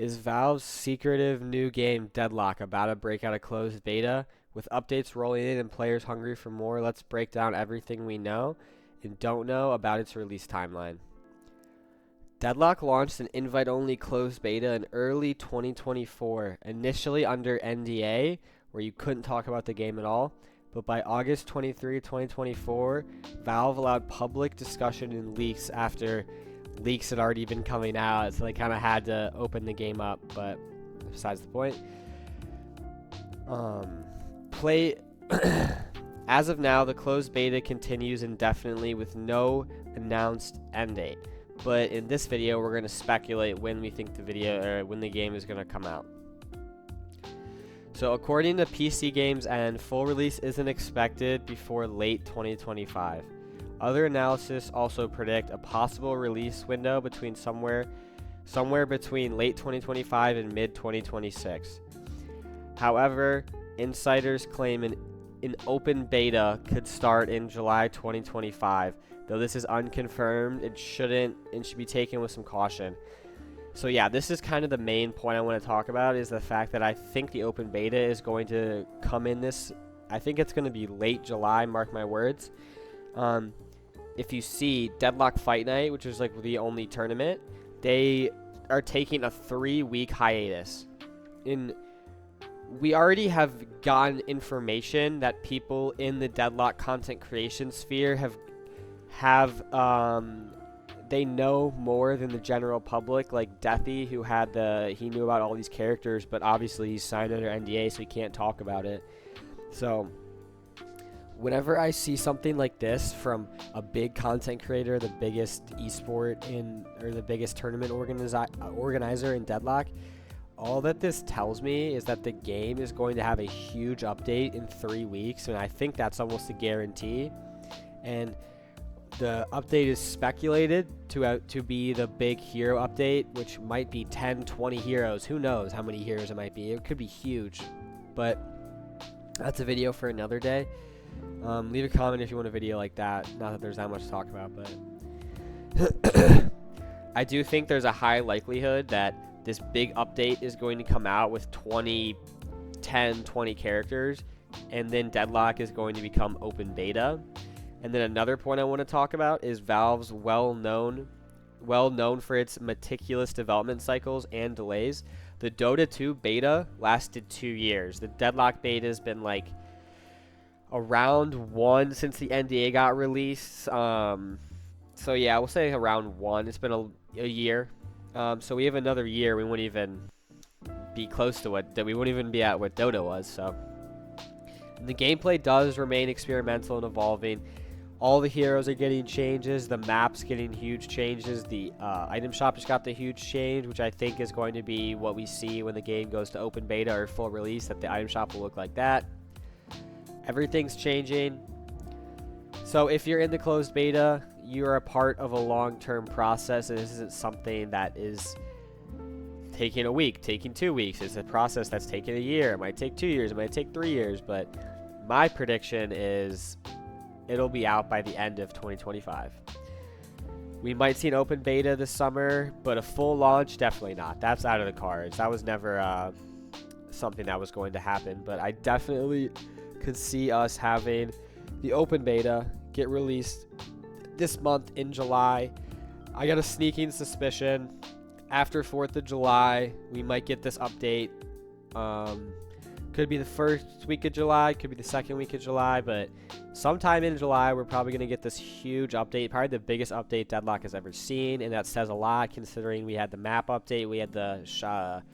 Is Valve's secretive new game Deadlock about to break out a closed beta? With updates rolling in and players hungry for more, let's break down everything we know and don't know about its release timeline. Deadlock launched an invite-only closed beta in early 2024, initially under NDA, where you couldn't talk about the game at all. But by August 23, 2024, Valve allowed public discussion and leaks after leaks had already been coming out, so they kind of had to open the game up, but besides the point. Play As of now, the closed beta continues indefinitely with no announced end date. But in this video, we're going to speculate when we think when the game is going to come out. So according to PC Games and full release isn't expected before late 2025. Other analysis also predict a possible release window between somewhere between late 2025 and mid 2026. However, insiders claim an open beta could start in July 2025. Though this is unconfirmed, it should be taken with some caution. So yeah, this is kind of the main point I want to talk about, is the fact that I think the open beta is going to come in I think it's going to be late July, mark my words. If you see Deadlock Fight Night, which is like the only tournament, they are taking a 3-week hiatus. We already have gotten information that people in the Deadlock content creation sphere they know more than the general public, like Deathy, who he knew about all these characters, but obviously he's signed under NDA, so he can't talk about it. So whenever I see something like this from a big content creator, the biggest esport or the biggest tournament organizer in Deadlock, all that this tells me is that the game is going to have a huge update in 3 weeks, and I think that's almost a guarantee. And the update is speculated to be the big hero update, which might be 10, 20 heroes. Who knows how many heroes it might be. It could be huge, but that's a video for another day. Leave a comment if you want a video like that. Not that there's that much to talk about, but I do think there's a high likelihood that this big update is going to come out with 20 characters, and then Deadlock is going to become open beta. And then another point I want to talk about is Valve's well known for its meticulous development cycles and delays. The Dota 2 beta lasted 2 years. The Deadlock beta has been like around 1 since the NDA got released. So yeah, we'll say around 1. It's been a year. So we have another year. We wouldn't even be close to we wouldn't even be at what Dota was. So the gameplay does remain experimental and evolving. All the heroes are getting changes. The map's getting huge changes. The item shop just got the huge change, which I think is going to be what we see when the game goes to open beta or full release, that the item shop will look like that. Everything's changing. So if you're in the closed beta, you're a part of a long-term process, and this isn't something that is taking a week, taking 2 weeks. It's a process that's taking a year. It might take 2 years. It might take 3 years. But my prediction is it'll be out by the end of 2025. We might see an open beta this summer, but a full launch, definitely not. That's out of the cards. That was never something that was going to happen. But I definitely could see us having the open beta get released this month in July. I got a sneaking suspicion after 4th of July, we might get this update. Could be the first week of July, could be the second week of July, but sometime in July, we're probably going to get this huge update, probably the biggest update Deadlock has ever seen, and that says a lot considering we had the map update, we had the shop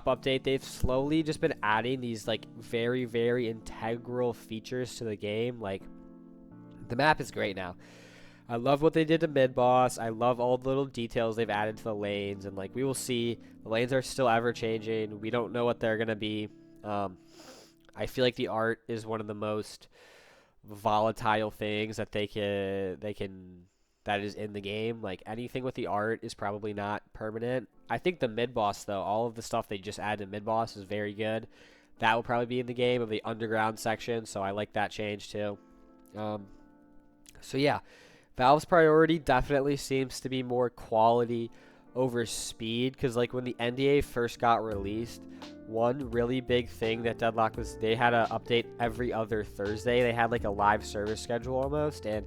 update. They've slowly just been adding these like very, very integral features to the game. Like, the map is great now. I love what they did to mid-boss. I love all the little details they've added to the lanes, and like we will see, the lanes are still ever changing. We don't know what they're going to be. I feel like the art is one of the most volatile things that that is in the game. Like, anything with the art is probably not permanent. I think the mid-boss, though, all of the stuff they just added to mid-boss is very good. That will probably be in the game, of the underground section, so I like that change too. So yeah, Valve's priority definitely seems to be more quality over speed, because like when the NDA first got released, one really big thing that Deadlock was, they had to update every other Thursday. They had like a live service schedule almost, and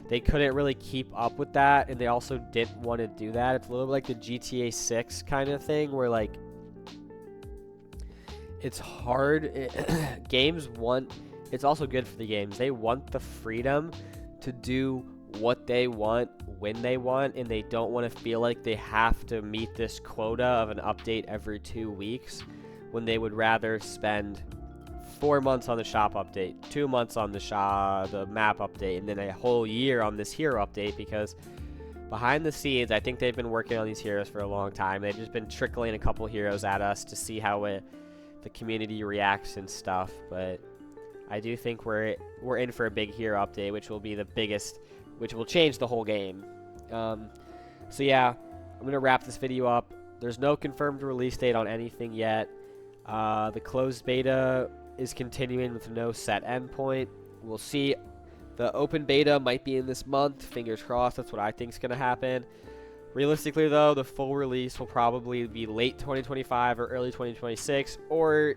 they couldn't really keep up with that, and they also didn't want to do that. It's a little bit like the GTA 6 kind of thing, where like it's hard. Games want, it's also good for the games. They want the freedom to do what they want when they want, and they don't want to feel like they have to meet this quota of an update every 2 weeks, when they would rather spend 4 months on the shop update, 2 months on the map update, and then a whole year on this hero update. Because behind the scenes, I think they've been working on these heroes for a long time. They've just been trickling a couple heroes at us to see how the community reacts and stuff. But I do think we're in for a big hero update, which will be the biggest, which will change the whole game. So yeah, I'm gonna wrap this video up. There's no confirmed release date on anything yet. The closed beta is continuing with no set endpoint. We'll see. The open beta might be in this month. Fingers crossed. That's what I think is going to happen. Realistically, though, the full release will probably be late 2025 or early 2026, or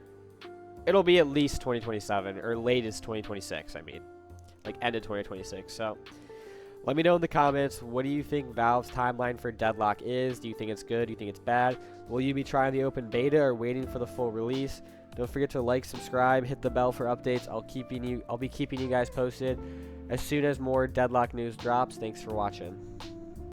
it'll be at least 2027 or latest 2026. I mean, like end of 2026. So let me know in the comments, what do you think Valve's timeline for Deadlock is? Do you think it's good? Do you think it's bad? Will you be trying the open beta or waiting for the full release? Don't forget to like, subscribe, hit the bell for updates. I'll be keeping you guys posted as soon as more Deadlock news drops. Thanks for watching.